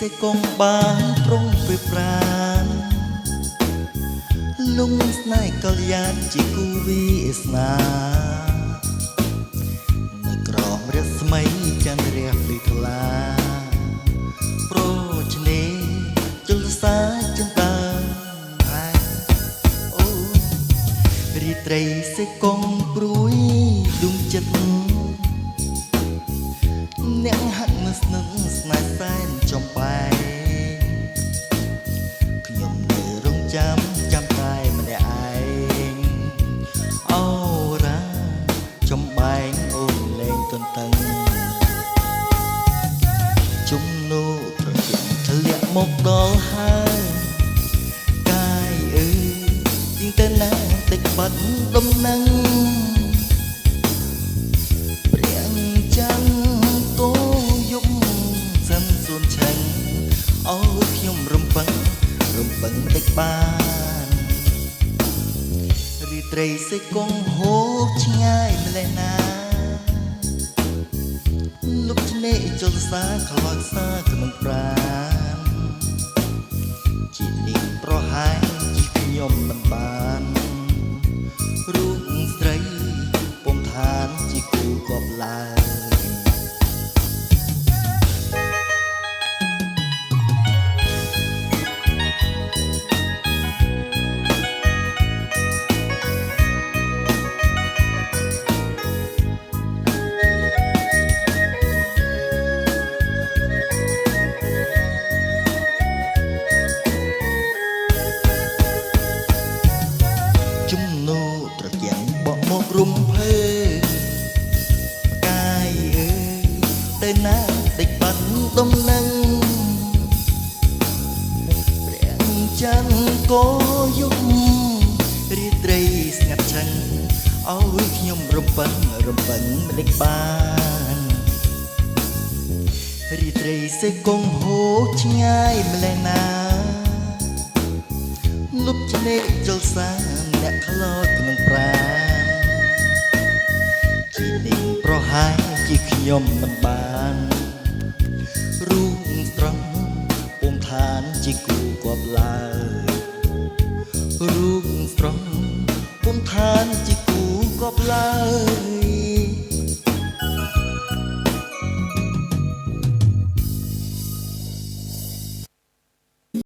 សេកងបានប្រុងពេលប្រានលំស្នេហ៍កល្យានជាគូវាសនានៅក្រោមរស្មីចន្ទរះភ្លឺថ្លាប្រឆ្នេរជលសាចិន្តាហើយអូរីត្រីសេកងព្រួយដួងចិត្តអ្នកហាក់នឹកស្នឹកស្នេហ៍សែនចំបែកខ្ញុំនៅរងចាំតែម្នាក់ឯងអូរ៉ាចំបែងអូនលែងទន្ទឹងជំនោត្រជាធ្លាក់មកដល់ហើយកាយអើយជាងទៅណាតិចបាត់ដំណឹងព្រាំងចាំគោយប់សិនសួនឆឹងអូខ្ញុំរំពឹងតិចបានរីត្រីសេកងហូបឆ្ងាយម្លេះណាលុបឆ្នេរចលសាខ្លោចសាក្នុងប្រាណជានាងប្រហែលជាខ្ញុំមិនបានរូបស្រីពុំឋានជាគូកប់ឡើយជំនោត្រជាំងបក់មករំភើផ្កាយអើយទៅណាតិចបាត់ដំណឹងព្រាំងច័ន្ទក៏យប់រីត្រីស្ងាត់ឆឹងឲ្យខ្ញុំរំពឹងមិនដេចបានរីត្រីសេកងហូរឆ្ងាយម្លេះណាលុបឆ្នេរចលសាអ្នកខ្លោចក្នុងប្រាណជានាងប្រហែលជាខ្ញុំមិនបានរូបត្រង់ពុំឋានជាគូគប់ឡើយរូបត្រង់ពុំឋានជាគូគប់ឡើយ